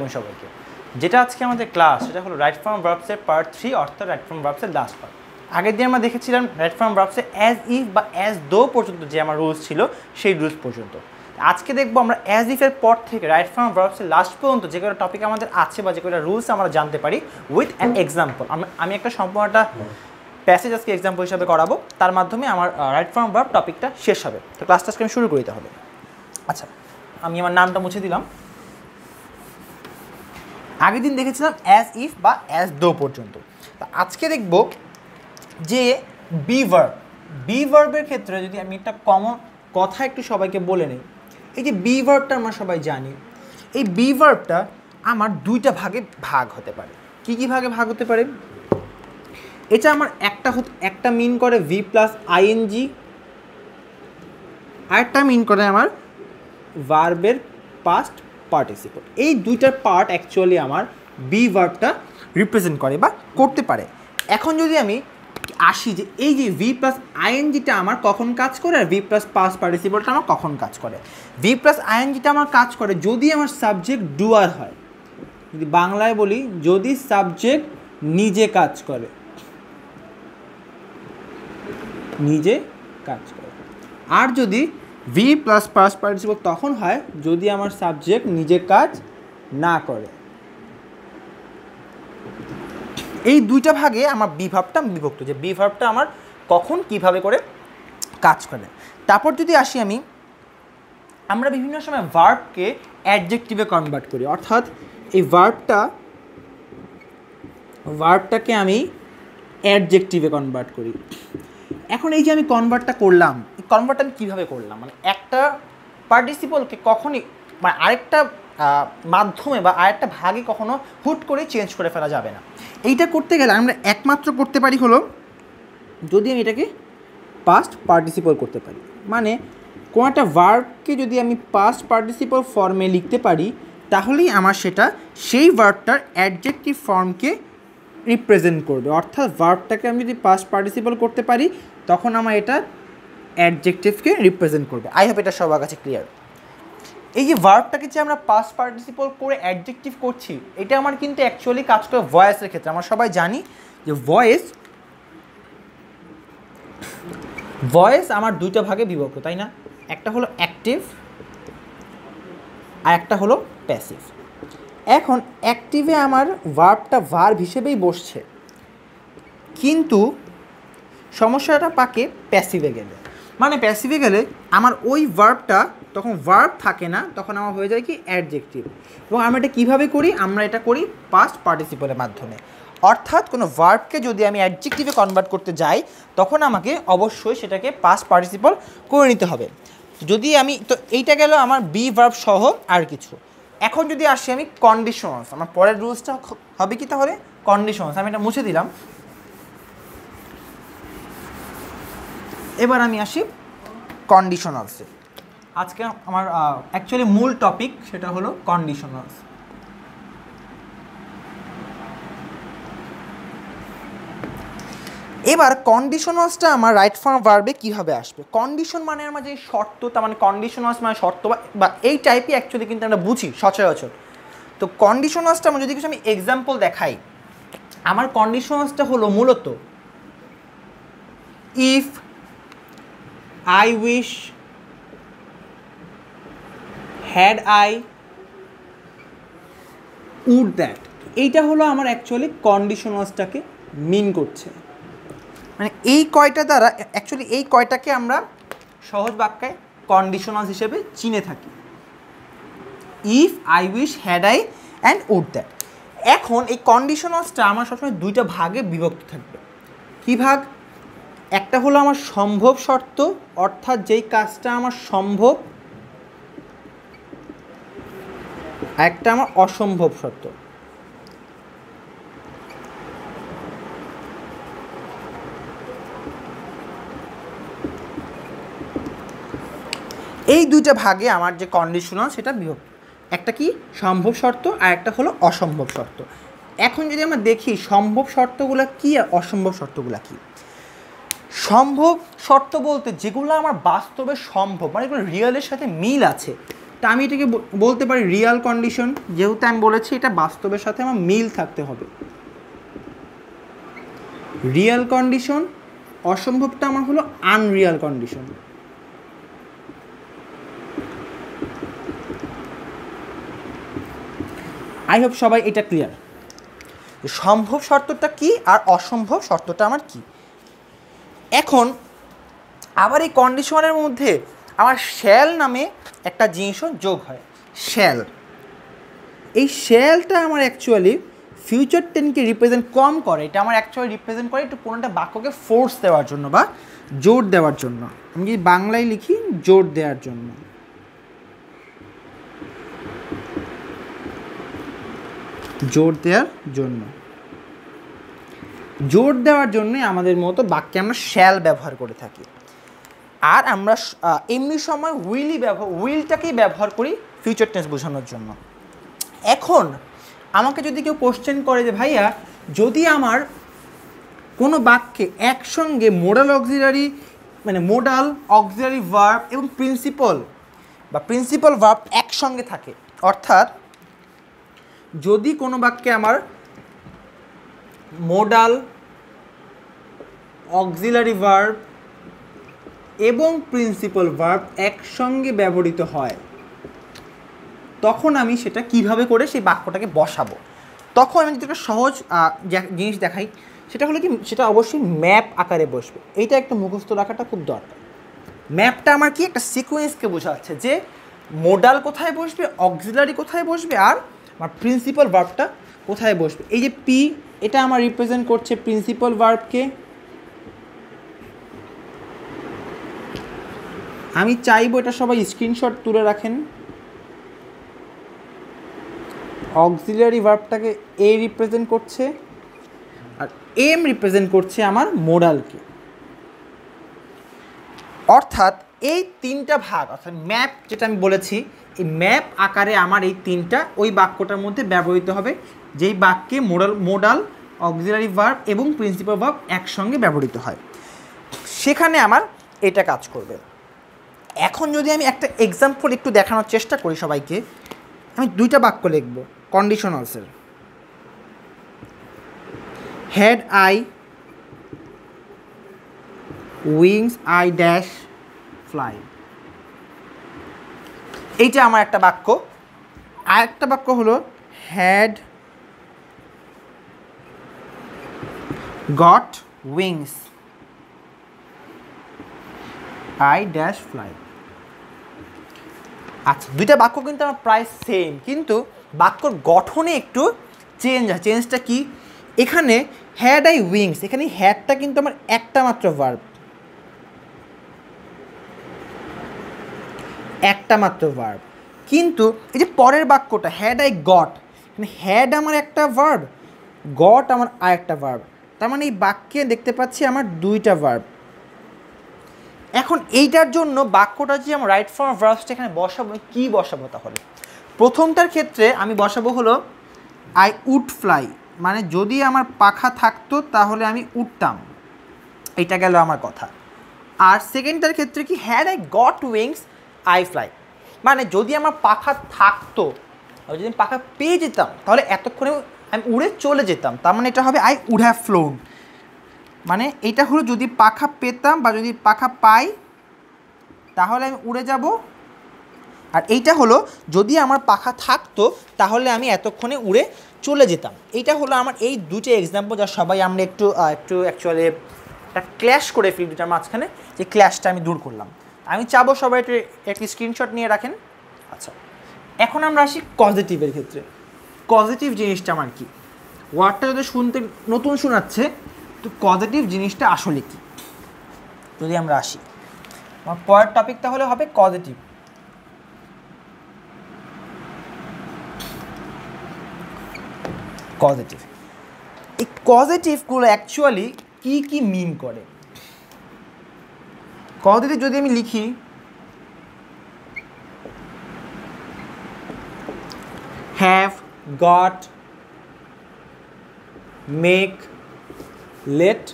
আলাইকুম সবাইকে। যেটা আজকে আমাদের ক্লাস সেটা হলো রাইট ফর্ম ভার্বসের পার্ট 3 অর্থাৎ রাইট ফর্ম ভার্বসের লাস্ট পার্ট। আগের দিন আমরা দেখেছিলাম রাইট ফর্ম ভার্বসে অ্যাজ ইফ বা অ্যাজ দো পর্যন্ত যে আমার রুলস ছিল সেই রুলস পর্যন্ত। আজকে দেখবো আমরা অ্যাজ ইফের পর থেকে রাইট ফর্ম ভার্বসের লাস্ট পর্যন্ত যে কোনো টপিক আমাদের আছে বা যে কোনো রুলস আমরা জানতে পারি উইথ অ্যান এক্সাম্পল। আমি একটা সম্পূর্ণটা প্যাসেজ আজকে এক্সাম্পল হিসাবে করাবো, তার মাধ্যমে আমার রাইট ফর্ম ভার্ব টপিকটা শেষ হবে। তো ক্লাসটা আজকে আমি শুরু করিতে হবে। আচ্ছা, আমি আমার নামটা মুছে দিলাম। আগের দিন দেখেছিলাম অ্যাজ ইফ বা অ্যাজ দো পর্যন্ত। তা আজকে দেখব যে বি ভার্বের ক্ষেত্রে যদি আমি একটা কমন কথা একটু সবাইকে বলে নিই। এই যে বি ভার্বটা আমরা সবাই জানি, এই বি ভার্বটা আমার দুইটা ভাগে ভাগ হতে পারে। কি কি ভাগে ভাগ হতে পারে? এটা আমার একটা মিন করে ভি প্লাস আইএনজি, আরেকটা মিন করে আমার ভার্বের পাস্ট পার্টিসিপল। এই দুইটার পার্ট অ্যাকচুয়ালি আমার বি ভার্বটা রিপ্রেজেন্ট করে বা করতে পারে। এখন যদি আমি আসি যে এই যে ভি প্লাস আইএনজিটা আমার কখন কাজ করে আর ভি প্লাস পাস্ট পার্টিসিপলটা আমার কখন কাজ করে। ভি প্লাস আইএনজিটা আমার কাজ করে যদি আমার সাবজেক্ট ডুয়ার হয়। যদি বাংলায় বলি, যদি সাবজেক্ট নিজে কাজ করে, নিজে কাজ করে। আর যদি ভি প্লাস পাস্ট পার্টিসিপল তখন হয় যদি আমার সাবজেক্ট নিজে কাজ না করে। এই দুইটা ভাগে আমার বি ভার্বটা বিভক্ত, যে বি ভার্বটা আমার কখন কিভাবে করে কাজ করে। তারপর যদি আসি আমরা বিভিন্ন সময় ভার্বকে অ্যাডজেক্টিভে কনভার্ট করি, অর্থাৎ এই ভার্বটাকে আমি অ্যাডজেক্টিভে কনভার্ট করি। এখন এই যে আমি কনভার্টটা করলাম, এই কনভার্ট আমি কীভাবে করলাম, মানে একটা পার্টিসিপলকে কখনই মানে আরেকটা মাধ্যমে বা আরেকটা ভাগে কখনো হুট করে চেঞ্জ করে ফেলা যাবে না। এইটা করতে গেলে আমরা একমাত্র করতে পারি হলো যদি আমি এটাকে পাস্ট পার্টিসিপল করতে পারি। মানে কোনো একটা ভার্বকে যদি আমি পাস্ট পার্টিসিপল ফর্মে লিখতে পারি তাহলেই আমার সেটা সেই ভার্বটার অ্যাডজেক্টিভ ফর্মকে রিপ্রেজেন্ট করবে। অর্থাৎ ভার্বটাকে আমি যদি পাস্ট পার্টিসিপল করতে পারি তখন আমার এটা অ্যাডজেক্টিভকে রিপ্রেজেন্ট করবে। আই হোপ এটা সবার কাছে ক্লিয়ার। এই যে ভার্বটাকে যে আমরা পাস্ট পার্টিসিপল করে অ্যাডজেক্টিভ করছি, এটা আমার কিন্তু অ্যাকচুয়ালি কাজ করে ভয়েসের ক্ষেত্রে। আমরা সবাই জানি যে ভয়েস আমার দুইটা ভাগে বিভক্ত, তাই না? একটা হলো অ্যাক্টিভ আর একটা হলো প্যাসিভ। এখন অ্যাক্টিভে আমার ভার্বটা ভার্ব হিসেবেই বসছে, কিন্তু সমস্যাটা পাকে প্যাসিভে গেলে। মানে প্যাসিভে গেলে আমার ওই ভার্বটা তখন ভার্ব থাকে না, তখন আমার হয়ে যায় কি অ্যাডজেক্টিভ। এবং আমরা এটা কীভাবে করি? আমরা এটা করি পাস্ট পার্টিসিপলের মাধ্যমে। অর্থাৎ কোনো ভার্বকে যদি আমি অ্যাডজেক্টিভে কনভার্ট করতে যাই তখন আমাকে অবশ্যই সেটাকে পাস্ট পার্টিসিপল করে নিতে হবে। যদি আমি তো এইটা গেল আমার বি ভার্ব সহ আর কিছু। এখন যদি আসি আমি কন্ডিশনালস, আমার পরের রুলসটা হবে কি তাহলে কন্ডিশনালস। আমি এটা মুছে দিলাম। এবার আমি আসি কন্ডিশনালসে। আজকে আমার অ্যাকচুয়ালি মূল টপিক সেটা হলো কন্ডিশনালস। এবার কন্ডিশনালসটা আমার রাইট ফর্ম ভার্বে কীভাবে আসবে? কন্ডিশন মানে আমার যে শর্ত, তার মানে কন্ডিশনালস মানে শর্ত বা এই টাইপই অ্যাকচুয়ালি কিন্তু আমরা বুঝি সচরাচর। তো কন্ডিশনালসটা আমার যদি কিছু আমি এক্সাম্পল দেখাই, আমার কন্ডিশনালসটা হলো মূলত if, I wish, had I, would that। এইটা হলো আমার অ্যাকচুয়ালি কন্ডিশনালসটাকে মিন করছে। মানে এই কয়টা দ্বারা অ্যাকচুয়ালি এই কয়টাকে আমরা সহজ বাক্যে কন্ডিশনালস হিসেবে চিনে থাকি। If, I wish, had I and would that. এখন এই কন্ডিশনালসটা আমার সবসময় দুইটা ভাগে বিভক্ত থাকবে। কী ভাগ? একটা হলো আমার সম্ভব শর্ত, অর্থাৎ যেই কাজটা আমার সম্ভব, একটা আমার অসম্ভব শর্ত। এই দুইটা ভাগে আমার যে কন্ডিশনাল সেটা বিভক্ত। একটা কি সম্ভব শর্ত আর একটা হলো অসম্ভব শর্ত। এখন যদি আমরা দেখি সম্ভব শর্তগুলো কী আর অসম্ভব শর্তগুলো কী। সম্ভব শর্ত বলতে যেগুলো আমার বাস্তবে সম্ভব, মানে এগুলো রিয়েলের সাথে মিল আছে, তা আমি এটাকে বলতে পারি রিয়াল কন্ডিশন, যেহেতু আমি বলেছি এটা বাস্তবের সাথে আমার মিল থাকতে হবে। রিয়াল কন্ডিশন, অসম্ভবটা আমার হলো আনরিয়াল কন্ডিশন। আই হোপ সবাই এটা ক্লিয়ার। সম্ভব শর্তটা কি আর অসম্ভব শর্তটা আমার কি। এখন আবার এই কন্ডিশনের মধ্যে আমার শ্যাল নামে একটা জিনিসও যোগ হয়, শ্যাল। এই শ্যালটা আমার অ্যাকচুয়ালি ফিউচার টেনকে রিপ্রেজেন্ট কম করে, এটা আমার অ্যাকচুয়ালি রিপ্রেজেন্ট করে একটু কোনোটা বাক্যকে ফোর্স দেওয়ার জন্য বা জোর দেওয়ার জন্য। আমি যদি বাংলায় লিখি জোর দেওয়ার জন্য। জোর দেওয়ার জন্য, জোর দেওয়ার জন্যই আমাদের মতো বাক্যে আমরা শ্যাল ব্যবহার করে থাকি। আর আমরা এমনি সময় উইলটাকেই ব্যবহার করি ফিউচার টেন্স বোঝানোর জন্য। এখন আমাকে যদি কেউ কোশ্চেন করে যে ভাইয়া যদি আমার কোনো বাক্যে একসঙ্গে মোডাল অক্সিলারি ভার্ব এবং প্রিন্সিপাল ভার্ব একসঙ্গে থাকে, অর্থাৎ যদি কোনো বাক্যে আমার মোডাল অক্সিলারি ভার্ব এবং প্রিন্সিপাল ভার্ব একসঙ্গে ব্যবহৃত হয়, তখন আমি সেটা কিভাবে করে সেই বাক্যটাকে বসাবো। তখন আমি যদি একটা সহজ জিনিস দেখাই, সেটা হলো কি, সেটা অবশ্যই ম্যাপ আকারে বসবে। এইটা একটা মুখস্থ রাখাটা খুব দরকার। ম্যাপটা আমার কি একটা সিকোয়েন্সকে বোঝাচ্ছে যে মোডাল কোথায় বসবে, অক্সিলারি কোথায় বসবে, আর আমার প্রিন্সিপাল ভার্বটা কোথায় বসবে। এই যে পি, এটা আমার রিপ্রেজেন্ট করছে প্রিন্সিপাল ভার্বকে। আমি চাইবো এটা সবাই স্ক্রিনশট তুলে রাখেন। অক্সিলারি ভার্বটাকে এ রিপ্রেজেন্ট করছে আর এম রিপ্রেজেন্ট করছে আমার মোডালকে। অর্থাৎ এই তিনটা ভাগ, অর্থাৎ ম্যাপ যেটা আমি বলেছি, এই ম্যাপ আকারে আমার এই তিনটা ওই বাক্যটার মধ্যে ব্যবহৃত হবে, যেই বাক্যে মোডাল অক্সিলারি ভার্ব এবং প্রিন্সিপাল ভার্ব একসঙ্গে ব্যবহৃত হয়, সেখানে আমার এটা কাজ করবে। এখন যদি আমি একটা এক্সাম্পল একটু দেখানোর চেষ্টা করি সবাইকে, আমি দুইটা বাক্য লিখব কন্ডিশনালসের। Had I wings I dash fly, এইটা আমার একটা বাক্য। আর একটা বাক্য হলো had got wings I dash fly. আচ্ছা, দুইটা বাক্য কিন্তু আমার প্রায় সেম, কিন্তু বাক্যর গঠনে একটু চেঞ্জ হয়। চেঞ্জটা কি, এখানে হ্যাড আই উইংস, এখানে হ্যাডটা কিন্তু আমার একটা মাত্র ভার্ব, কিন্তু এই যে পরের বাক্যটা হ্যাড আই গট, মানে হ্যাড আমার একটা ভার্ব, গট আমার আরেকটা ভার্ব, তার মানে এই বাক্যে দেখতে পাচ্ছি আমার দুইটা ভার্ব। এখন এইটার জন্য বাক্যটা যে আমার রাইট ফর্ম ভার্বসটা এখানে বসাবো, কি বসাবো তাহলে? প্রথমটার ক্ষেত্রে আমি বসাবো হলো আই উড ফ্লাই, মানে যদি আমার পাখা থাকতো তাহলে আমি উঠতাম, এটা গেল আমার কথা। আর সেকেন্ডটার ক্ষেত্রে কি, had I got wings I fly, মানে যদি আমার পাখা থাকতো, যদি আমি পাখা পেয়ে যেতাম তাহলে এতক্ষণে আমি উড়ে চলে যেতাম, তার মানে এটা হবে আই উড হ্যাভ ফ্লোন। মানে এটা হলো যদি পাখা পেতাম বা যদি পাখা পাই তাহলে আমি উড়ে যাব। আর এইটা হলো যদি আমার পাখা থাকতো তাহলে আমি এতক্ষণে উড়ে চলে যেতাম। এইটা হলো আমার এই দুটো এক্সাম্পল, যা সবাই আমরা একটু অ্যাকচুয়ালি একটা ক্ল্যাশ করে ফেলি দুটার মাঝখানে, যে ক্ল্যাশটা আমি দূর করলাম। আমি চাবো সবাই একটি স্ক্রিনশট নিয়ে রাখেন। আচ্ছা, এখন আমরা আসি পজিটিভের ক্ষেত্রে। পজিটিভ জিনিসটা আমার কি, ওয়ার্ডটা যদি শুনতে নতুন শোনাচ্ছে, তো পজিটিভ জিনিসটা আসলে কি যদি আমরা আসি, আমার পরের টপিক তাহলে হবে পজিটিভ। এই পজিটিভগুলো অ্যাকচুয়ালি কি কি মিন করে। পজিটিভ যদি আমি লিখি, have, got, make, let,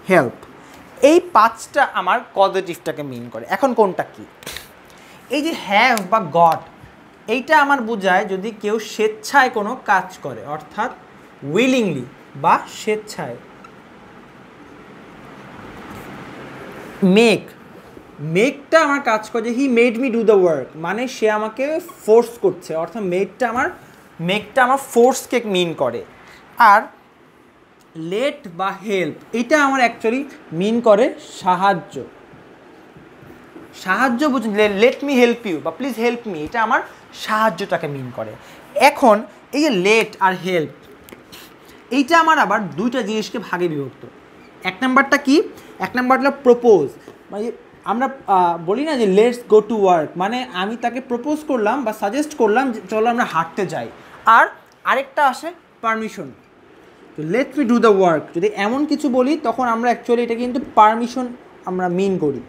help, এই পাঁচটা আমার পজিটিভটাকে মিন করে। এখন কোনটা কি, এই যে হ্যাভ বা গট, এইটা আমার বোঝায় যদি কেউ স্বেচ্ছায় কোনো কাজ করে, অর্থাৎ উইলিংলি বা স্বেচ্ছায়। মেকটা আমার কাজ করে, হি made me do the work, মানে সে আমাকে ফোর্স করছে, অর্থাৎ মেকটা আমার ফোর্সকে মিন করে। আর লেট বা হেল্প, এটা আমার অ্যাকচুয়ালি মিন করে সাহায্য বুঝুন, লেট মি হেল্প ইউ বা প্লিজ হেল্প মি, এটা আমার সাহায্যটাকে মিন করে। এখন এই যে লেট আর হেল্প, এইটা আমার আবার দুইটা জিনিসকে ভাগে বিভক্ত। এক নাম্বারটা কি, এক নাম্বারটা হলো প্রপোজ, মানে আমরা বলি না যে লেটস গো টু ওয়ার্ক, মানে আমি তাকে প্রপোজ করলাম বা সাজেস্ট করলাম যে চলো আমরা হাঁটতে যাই। আর আরেকটা আসে পারমিশন, তো let me do the work, যদি এমন কিছু বলি তখন আমরা অ্যাকচুয়ালি এটা কিন্তু পারমিশন আমরা মিন করি।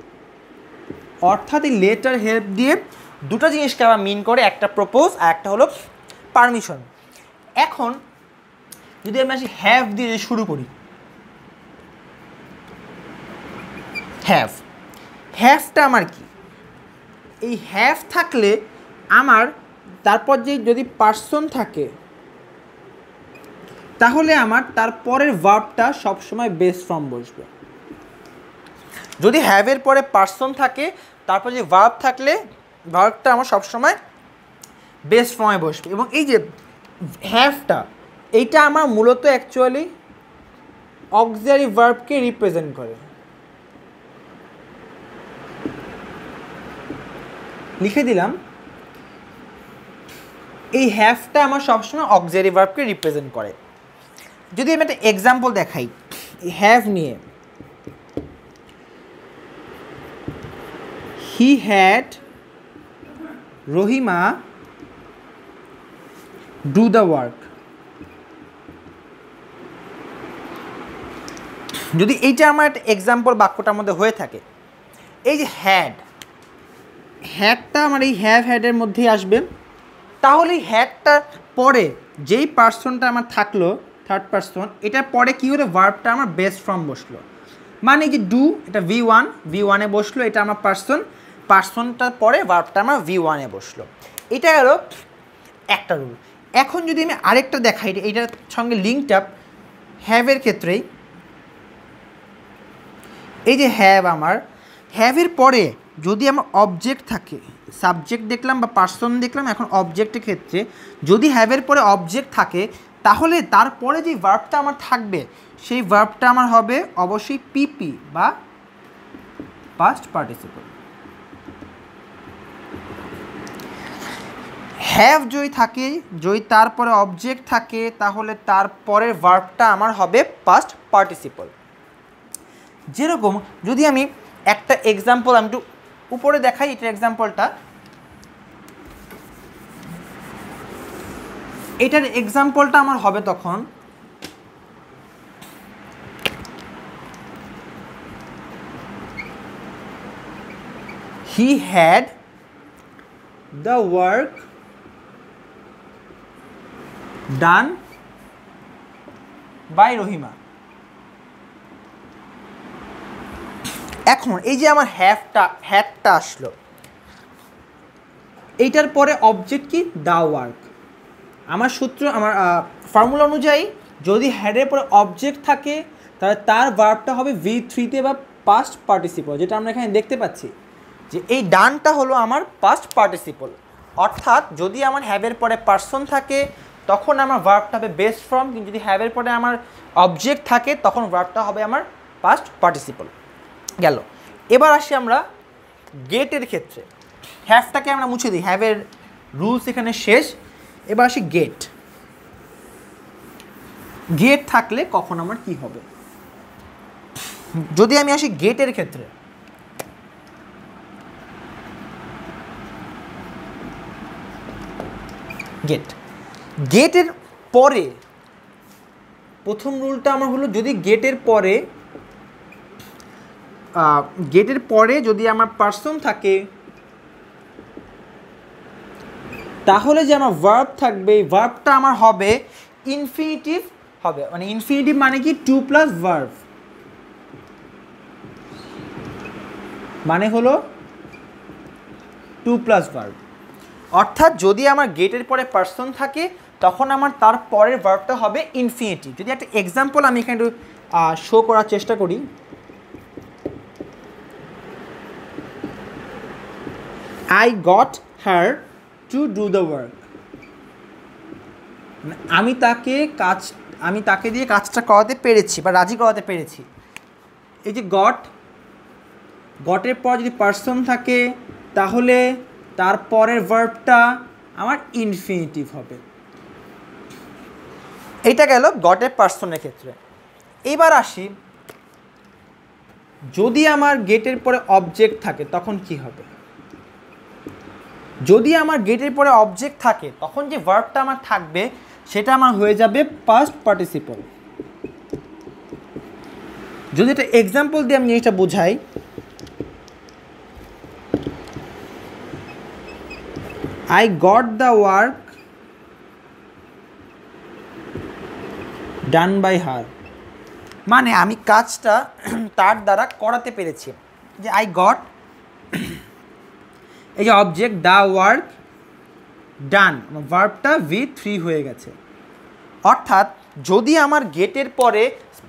অর্থাৎ এই লেট আর হেল্প দিয়ে দুটো জিনিসকে আবার মিন করে, একটা প্রপোজ আর একটা হলো পারমিশন। এখন যদি আমি আসি হ্যাভ দিয়ে শুরু করি, হ্যাভটা আমার কি, এই হ্যাভ থাকলে আমার তারপর যে যদি পার্সন থাকে তাহলে আমার তারপরের ভার্বটা সবসময় বেস ফর্ম বসবে। যদি হ্যাভের পরে পার্সন থাকে তারপর যে ভার্ব থাকলে ভার্বটা আমার সবসময় বেস ফর্মে বসবে। এবং এই যে হ্যাভটা, এইটা আমার মূলত অ্যাকচুয়ালি অক্সিলারি ভার্বকে রিপ্রেজেন্ট করে। লিখে দিলাম, এই হ্যাভটা আমার সবসময় অক্সিলারি ভার্বকে রিপ্রেজেন্ট করে। যদি আমি একটা এক্সাম্পল দেখাই হ্যাভ নিয়ে, he had Rahima do the work. যদি এইটা আমার একটা এক্সাম্পল বাক্যটার মধ্যে হয়ে থাকে, এই যে হ্যাডটা আমার এই হ্যাডের মধ্যেই আসবে, তাহলে এই হ্যাডটার পরে যেই পার্সনটা আমার থাকলো থার্ড পার্সন, এটার পরে কী হলো, ভার্বটা আমার বেস ফর্ম বসলো। মানে যে ডু, এটা V1 বসলো, এটা আমার পার্সনটার পরে ভার্বটা আমার V1 বসলো। এটা হলো একটা রুল। এখন যদি আমি আরেকটা দেখাই, এইটার সঙ্গে লিঙ্কড আপ হ্যাভের ক্ষেত্রেই, এই যে হ্যাভের পরে যদি আমার অবজেক্ট থাকে, সাবজেক্ট দেখলাম বা পার্সন দেখলাম, এখন অবজেক্টের ক্ষেত্রে যদি হ্যাভের পরে অবজেক্ট থাকে তাহলে তারপরে যে ভার্বটা আমার থাকবে সেই ভার্বটা আমার হবে অবশ্যই পিপি বা পাস্ট পার্টিসিপল। হ্যাভ যদি থাকে, যদি তারপরে অবজেক্ট থাকে তাহলে তারপরের ভার্বটা আমার হবে পাস্ট পার্টিসিপল। যেরকম যদি আমি একটা এক্সাম্পল আমি একটু উপরে দেখাই, এটার এক্সাম্পলটা আমার হবে তখন he had the work done by Rahima. এখন এই যে আমার হ্যাডটা আসলো, এইটার পরে অবজেক্ট কি, দ্য ওয়ার্ক। আমার ফর্মুলা অনুযায়ী যদি হ্যাডের পরে অবজেক্ট থাকে তাহলে তার ভার্বটা হবে V3-তে বা পাস্ট পার্টিসিপল, যেটা আমরা এখানে দেখতে পাচ্ছি যে এই ডানটা হলো আমার পাস্ট পার্টিসিপল। অর্থাৎ যদি আমার হ্যাভের পরে পার্সন থাকে তখন আমার ভার্বটা হবে বেস ফর্ম, কিন্তু যদি হ্যাভের পরে আমার অবজেক্ট থাকে তখন ভার্বটা হবে আমার পাস্ট পার্টিসিপল। গেল। এবার আসি আমরা গেটের ক্ষেত্রে, হ্যাভটাকে আমরা মুছে দিই, হ্যাভের রুলস এখানে শেষ। এবার আসি গেট থাকলে কখন আমার কি হবে। যদি আমি আসি গেটের ক্ষেত্রে, গেটের পরে প্রথম রুলটা আমার হলো, যদি গেটের পরে যদি আমার পার্সন থাকে তাহলে যে আমার ভার্ব থাকবে, এই ভার্বটা আমার হবে ইনফিনিটিভ হবে। মানে ইনফিনিটিভ মানে কি 2 প্লাস ভার্ব, মানে হলো টু প্লাস ভার্ব। অর্থাৎ যদি আমার গেটের পরে পার্সন থাকে তখন আমার তার পরের ভার্বটা হবে ইনফিনিটিভ। যদি একটা এক্সাম্পল আমি এখানে একটু শো করার চেষ্টা করি, I got her to do the work, আমি তাকে দিয়ে কাজটা করাতে পেরেছি বা রাজি করাতে পেরেছি। এই যে গটের পর যদি পার্সন থাকে তাহলে তার পরের ভার্বটা আমার ইনফিনিটিভ হবে। এটা গেল গটের পার্সনের ক্ষেত্রে। এবার আসি, যদি আমার গেটের পরে অবজেক্ট থাকে তখন কি হবে? যদি আমার গেটের পরে অবজেক্ট থাকে তখন যে ভার্বটা আমার থাকবে সেটা আমার হয়ে যাবে পাস্ট পার্টিসিপল। যদি একটা এক্সাম্পল দিয়ে আমি জিনিসটা বোঝাই, I got the work done by her, মানে আমি কাজটা তার দ্বারা করাতে পেরেছি। যে I got, এই যে অবজেক্ট দ্য ওয়ার্ক ডান, ভার্বটা V3 হয়ে গেছে। অর্থাৎ যদি আমার গেটের পরে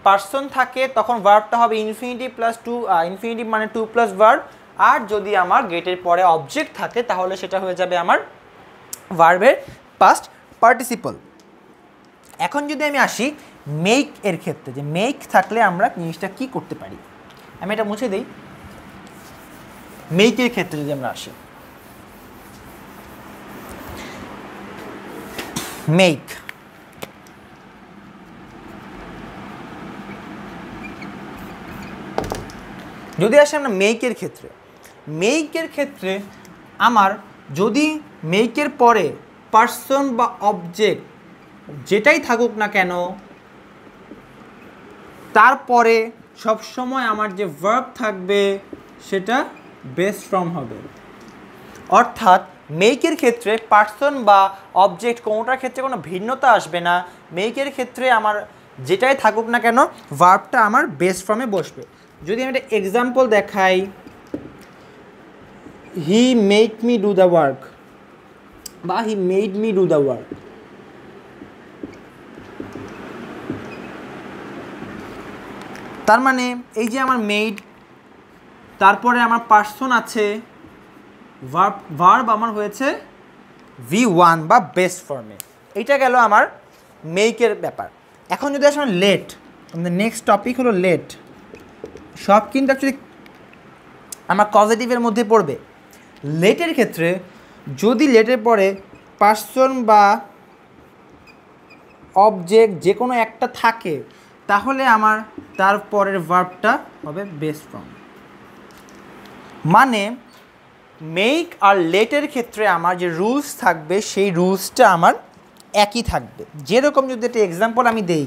পার্সন থাকে তখন ভার্বটা হবে ইনফিনিটিভ প্লাস টু, ইনফিনিটিভ মানে টু প্লাস ভার্ব। আর যদি আমার গেটের পরে অবজেক্ট থাকে তাহলে সেটা হয়ে যাবে আমার ভার্বের পাস্ট পার্টিসিপল। এখন যদি আমি আসি মেক এর ক্ষেত্রে, যে মেক থাকলে আমরা জিনিসটা কি করতে পারি, আমি এটা মুছে দিই। মেকের ক্ষেত্রে যদি আমরা আসি, মেক, যদি আসি আমরা মেকের ক্ষেত্রে আমার যদি মেকের পরে পার্সন বা অবজেক্ট যেটাই থাকুক না কেন তারপরে সবসময় আমার যে ভার্ব থাকবে সেটা বেস ফর্ম হবে। অর্থাৎ মেকের ক্ষেত্রে পার্সন বা অবজেক্ট কোনোটার ক্ষেত্রে কোনো ভিন্নতা আসবে না। মেকের ক্ষেত্রে আমার যেটাই থাকুক না কেন ভার্বটা আমার বেস ফর্মে বসবে। যদি আমি একটা এক্সাম্পল দেখাই, he make me do the work বা he made me do the work, তার মানে এই যে আমার মেড, তারপরে আমার পার্সন আছে, ভার্ব আমার হয়েছে V1 বা বেস ফর্মে। এইটা গেল আমার মেকের ব্যাপার। এখন যদি আসলে লেট, আমাদের নেক্সট টপিক হলো লেট। সব কিন্তু অ্যাকচুয়ালি আমার পজিটিভের মধ্যে পড়বে। লেটের ক্ষেত্রে যদি লেটের পরে পার্সন বা অবজেক্ট যে কোনো একটা থাকে তাহলে আমার তারপরের ভার্বটা হবে বেস ফর্ম। মানে মেক আর লেটের ক্ষেত্রে আমার যে রুলস থাকবে সেই রুলসটা আমার একই থাকবে। যেরকম যদি একটা এক্সাম্পল আমি দেই,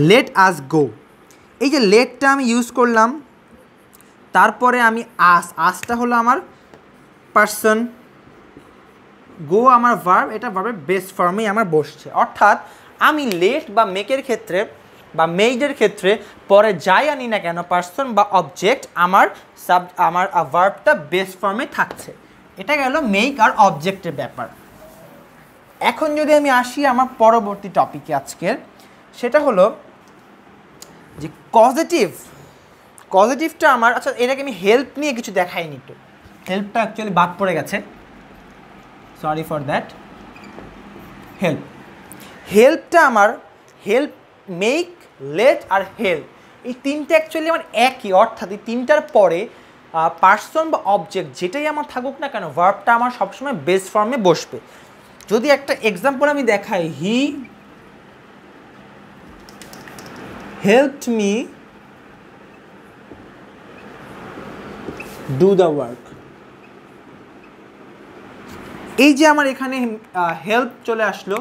লেট আস গো, এই যে লেটটা আমি ইউজ করলাম, তারপরে আমি আসটা হলো আমার পার্সন, গো আমার ভার্ব, এটা ভার্বের বেস ফর্মেই আমার বসছে। অর্থাৎ আমি লেট বা মেকের ক্ষেত্রে বা মেইডের ক্ষেত্রে পরে যাই আনি না কেন পার্সন বা অবজেক্ট আমার ভার্বটা বেস ফর্মে থাকছে। এটা গেল মেক আর অবজেক্টের ব্যাপার। এখন যদি আমি আসি আমার পরবর্তী টপিকে আজকের, সেটা হলো যে কজেটিভটা আমার, আচ্ছা এটাকে আমি হেল্প নিয়ে কিছু দেখাইনি, তো হেল্পটা অ্যাকচুয়ালি বাদ পড়ে গেছে, সরি ফর দ্যাট। হেল্পটা আমার মেক, লেট আর হেল্প, এই তিনটে অ্যাকচুয়ালি আমার একই। অর্থাৎ এই তিনটার পরে পার্সন বা অবজেক্ট যেটাই আমার থাকুক না কেন ভার্বটা আমার সবসময় বেস ফর্মে বসবে। যদি একটা এক্সাম্পল আমি দেখাই, he helped me do the work, এই যে আমার এখানে হেল্প চলে আসলো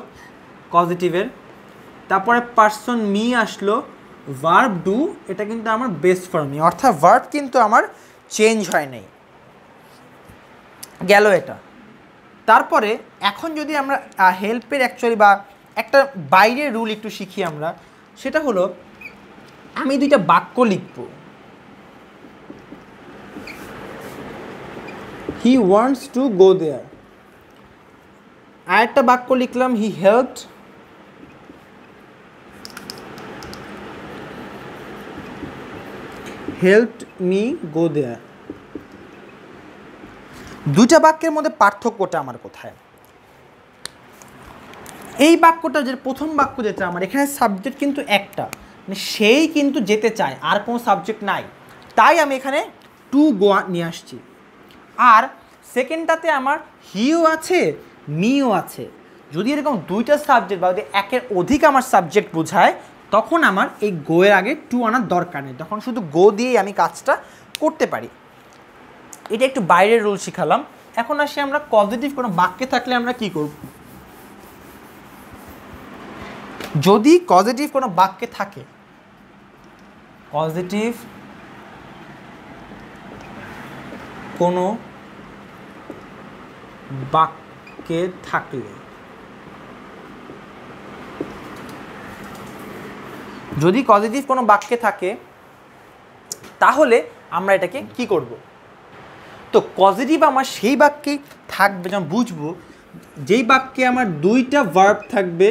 পজিটিভের, তারপরে পার্সন মি আসলো, ভার্ব ডু, এটা কিন্তু আমার বেস ফর্মে, অর্থাৎ ভার্ব কিন্তু আমার চেঞ্জ হয় নাই, গেল এটা। তারপরে এখন যদি আমরা হেল্পের অ্যাকচুয়ালি বা একটা বাইরের রুল একটু শিখি আমরা, সেটা হলো আমি দুইটা বাক্য লিখব, হি ওয়ান্টস টু গো দেয়ার। আরেকটা বাক্য লিখলাম হি হেল্পড মি গো দেয়ার। দুটা বাক্যের মধ্যে পার্থক্যটা আমার কোথায়? এই বাক্যটা যে প্রথম বাক্য যেটা আমার, এখানে সাবজেক্ট কিন্তু একটা, মানে সেই কিন্তু যেতে চায়, আর কোনো সাবজেক্ট নাই, তাই আমি এখানে টু গো নিয়ে আসছি। আর সেকেন্ডটাতে আমার হিও আছে মিও আছে। যদি এরকম দুইটা সাবজেক্ট বা যদি একের অধিক আমার সাবজেক্ট বোঝায়, তখন আমার এই গো এর আগে টু আনার দরকার নেই, তখন শুধু গো দিয়েই আমি কাজটা করতে পারি। এটা একটু বাইরের রুল শিখালাম। এখন আসি আমরা পজিটিভ কোনো বাক্যে থাকলে আমরা কি করব। যদি পজিটিভ কোনো বাক্যে থাকে, পজিটিভ কোনো বাক্যে থাকলে, যদি পজিটিভ কোনো বাক্যে থাকে তাহলে আমরা এটাকে কি করব। তো পজিটিভ আমার সেই বাক্যেই থাকবে, যেমন বুঝবো যেই বাক্যে আমার দুইটা ভার্ব থাকবে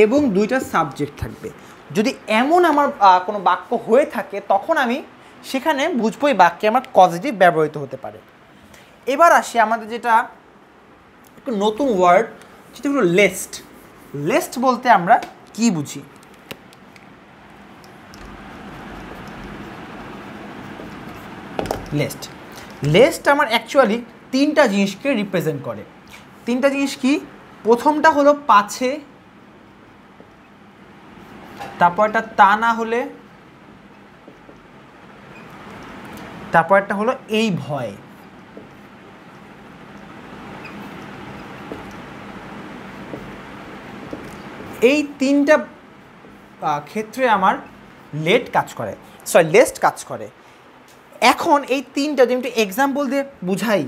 এবং দুইটা সাবজেক্ট থাকবে। যদি এমন আমার কোনো বাক্য হয়ে থাকে, তখন আমি সেখানে বুঝবো এই বাক্যে আমার পজিটিভ ব্যবহৃত হতে পারে। এবার আসি আমাদের যেটা একটু নতুন ওয়ার্ড, সেটা হলো লেস্ট। লেস্ট বলতে আমরা কি বুঝি? লেস্ট লেস্ট আমার অ্যাকচুয়ালি তিনটা জিনিসকে রিপ্রেজেন্ট করে। তিনটা জিনিস কি? প্রথমটা হলো পাছে, তারপর একটা তা না হলে, তারপর একটা হলো এই ভয়। এই তিনটা ক্ষেত্রে আমার লেস্ট কাজ করে। এখন এই তিনটা যদি একটু এক্সাম্পল দিয়ে বুঝাই,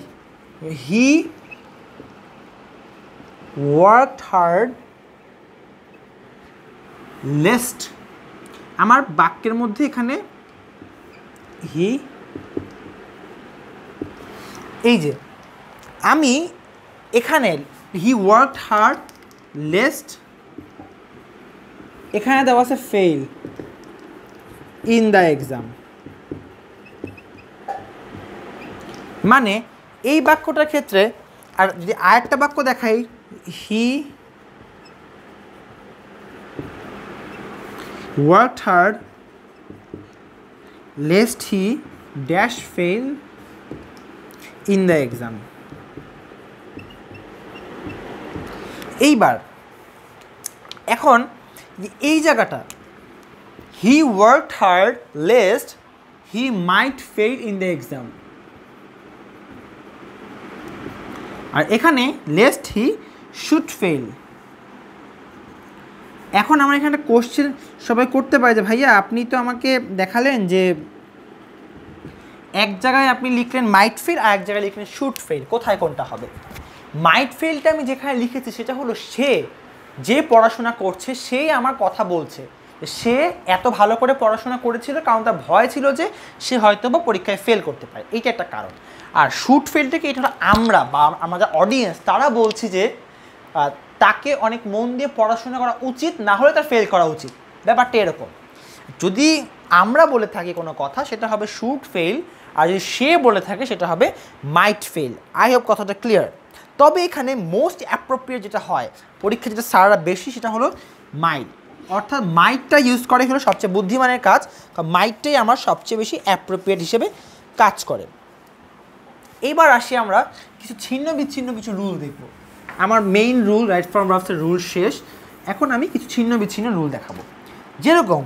হি ওয়ার্কড হার্ড লেস্ট, আমার বাক্যের মধ্যে এখানে হি, এই যে আমি এখানে হি ওয়ার্কড হার্ড লেস্ট, এখানে দেওয়া আছে ফেল ইন দ্য এক্সাম। মানে এই বাক্যটার ক্ষেত্রে, আর যদি আরেকটা বাক্য দেখাই, হি worked hard lest he dash fail in the exam. এইবার এখন এই জায়গাটা he worked hard lest he might fail in the exam, আর এখানে lest he should fail। এখন আমরা এখানে কোশ্চেন সবাই করতে পারি যে ভাইয়া আপনি তো আমাকে দেখালেন যে এক জায়গায় আপনি লিখলেন মাইট ফেল আর এক জায়গায় লিখলেন শুড ফেল, কোথায় কোনটা হবে? মাইট ফেলটা আমি যেখানে লিখেছি সেটা হলো সে যে পড়াশোনা করছে সেই আমার কথা বলছে, সে এত ভালো করে পড়াশোনা করেছিল কারণ তার ভয় ছিল যে সে হয়তো বা পরীক্ষায় ফেল করতে পারে, এইটা একটা কারণ। আর শুড ফেলটাকে এটা হলো আমরা বা আমাদের অডিয়েন্স তারা বলছি যে তাকে অনেক মন দিয়ে পড়াশোনা করা উচিত, না হলে তার ফেল করা উচিত, ব্যাপারটা এরকম। যদি আমরা বলে থাকি কোনো কথা সেটা হবে শুড ফেল, আর যদি সে বলে থাকে সেটা হবে মাইট ফেল। আই হোপ কথাটা ক্লিয়ার। তবে এখানে মোস্ট অ্যাপ্রোপ্রিয়েট যেটা হয় পরীক্ষা যেটা সারা বেশি সেটা হলো মাইট, অর্থাৎ মাইটটা ইউজ করে হলো সবচেয়ে বুদ্ধিমানের কাজ, কারণ মাইটটাই আমার সবচেয়ে বেশি অ্যাপ্রোপ্রিয়েট হিসেবে কাজ করে। এবার আসি আমরা কিছু ছিন্ন বিচ্ছিন্ন কিছু রুল দেখব। আমার মেইন রুল রাইট ফ্রম রাফসের রুল শেষ, এখন আমি কিছু ছিন্ন বিচ্ছিন্ন রুল দেখাবো। যেরকম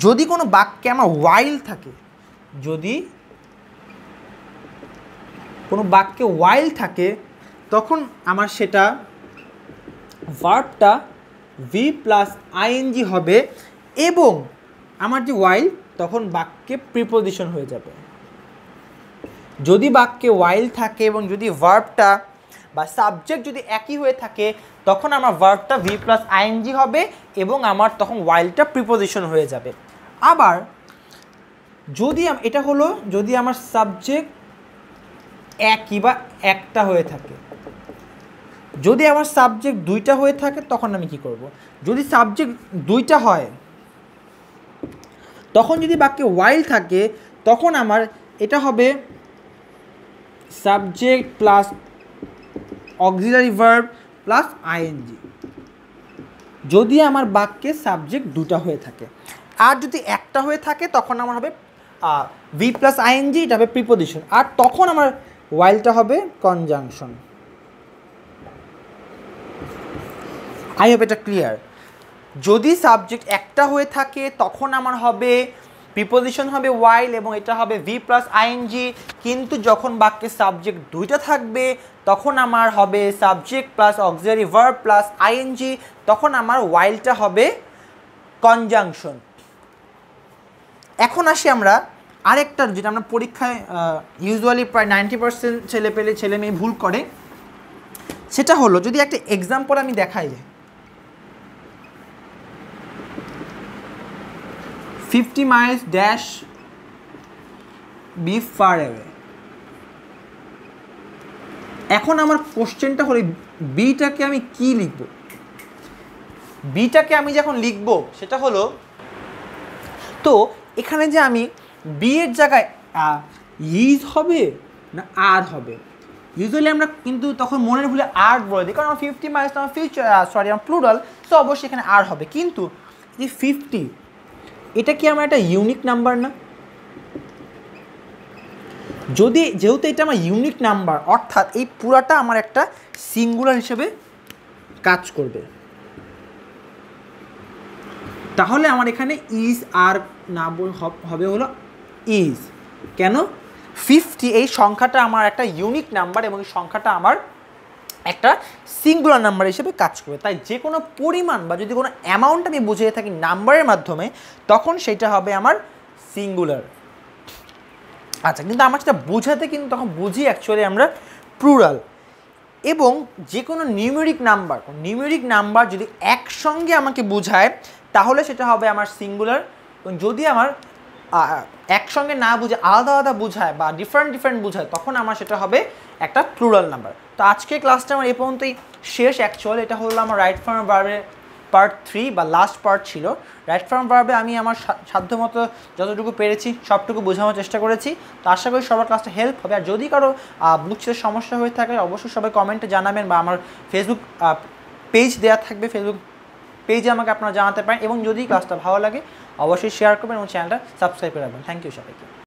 যদি কোনো বাক্যে আমার ওয়াইল থাকে, যদি কোনো বাক্যে ওয়াইল থাকে তখন আমার সেটা ভার্বটা ভি প্লাস আইএনজি হবে এবং আমার যে ওয়াইল তখন বাক্যে প্রিপোজিশন হয়ে যাবে। যদি বাক্যে ওয়াইল থাকে এবং যদি ভার্বটা বা সাবজেক্ট যদি একই হয়ে থাকে তখন আমার ভার্বটা ভি প্লাস আইএনজি হবে এবং আমার তখন ওয়াইলটা প্রিপোজিশন হয়ে যাবে। আবার যদি এটা হলো যদি আমার সাবজেক্ট একই বা একটা হয়ে থাকে। যদি আমার সাবজেক্ট দুইটা হয়ে থাকে তখন আমি কি করব? যদি সাবজেক্ট দুইটা হয় তখন যদি বাক্যে ওয়াইল থাকে তখন আমার এটা হবে subject plus auxiliary verb plus ING, যদি আমার বাক্যে সাবজেক্ট দুটা হয়ে থাকে। আর যদি একটা হয়ে থাকে তখন আমার হবে ভি প্লাস আইএনজি, এটা হবে প্রিপোজিশন, আর তখন আমার ওয়াইলটা হবে কনজাংশন। আই হোপ এটা ক্লিয়ার। যদি সাবজেক্ট একটা হয়ে থাকে তখন আমার হবে প্রিপোজিশন হবে ওয়াইল এবং এটা হবে ভি প্লাস আইএনজি, কিন্তু যখন বাক্যে সাবজেক্ট দুইটা থাকবে তখন আমার হবে subject plus auxiliary verb plus ING, তখন আমার ওয়াইলটা হবে কনজাংশন। এখন আসি আমরা আরেকটা, যেটা আমরা পরীক্ষায় ইউজুয়ালি প্রায় 90% ছেলে মেয়ে ভুল করে, সেটা হলো যদি একটা এক্সাম্পল আমি দেখাই যায় 50 miles dash be far away। এখন আমার কোশ্চেনটা হলো বিটাকে আমি কি লিখব? বিটাকে আমি যখন লিখব সেটা হলো, তো এখানে যে আমি বি এর জায়গায় ইজ হবে না আর হবে? ইউজুয়ালি আমরা কিন্তু তখন মনের ভুলে আর বলে দিই, কারণ আমার 50 মাইলস আমার ফিউচার আমার প্লুরাল, তো অবশ্যই এখানে আর হবে। কিন্তু এই 50 এটা কি আমার একটা ইউনিক নাম্বার না? যেহেতু এটা আমার ইউনিক নাম্বার, অর্থাৎ এই পুরাটা আমার একটা সিঙ্গুলার হিসেবে কাজ করবে। তাহলে আমার এখানে ইজ আর না হবে হলো ইজ। কেন? 50 এই সংখ্যাটা আমার একটা ইউনিক নাম্বার এবং এই সংখ্যাটা আমার একটা সিঙ্গুলার নাম্বার হিসেবে কাজ করবে। তাই যে কোনো পরিমাণ বা যদি কোনো অ্যামাউন্ট আমি বুঝিয়ে থাকি নাম্বারের মাধ্যমে তখন সেটা হবে আমার সিঙ্গুলার। আচ্ছা, কিন্তু আমার সেটা বোঝাতে কিন্তু তখন বুঝি অ্যাকচুয়ালি আমরা প্লুরাল। এবং যে কোনো নিউমেরিক নাম্বার যদি একসঙ্গে আমাকে বোঝায় তাহলে সেটা হবে আমার সিঙ্গুলার, এবং যদি আমার একসঙ্গে না বুঝে আলাদা আলাদা বোঝায় বা ডিফারেন্ট বোঝায় তখন আমার সেটা হবে একটা প্লুরাল নাম্বার। তো আজকে ক্লাসটা আমার এই পর্যন্তই শেষ। অ্যাকচুয়ালি এটা হলো আমার রাইট ফর্ম ভার্বের পার্ট 3 বা লাস্ট পার্ট ছিল। রাইট ফর্ম ভার্বে আমি আমার সাধ্যমতো যতটুকু পেরেছি সবটুকু বোঝানোর চেষ্টা করেছি। তো আশা করি সবার ক্লাসটা হেল্প হবে। আর যদি কারো বুঝতে সমস্যা হয়ে থাকে অবশ্যই সবাই কমেন্টে জানাবেন, বা আমার ফেসবুক পেজ দেওয়া থাকবে, ফেসবুক পেজে আমাকে আপনারা জানাতে পারেন। এবং যদি ক্লাসটা ভালো লাগে অবশ্যই শেয়ার করবেন এবং চ্যানেলটা সাবস্ক্রাইব করে রাখবেন। থ্যাংক ইউ সবাইকে।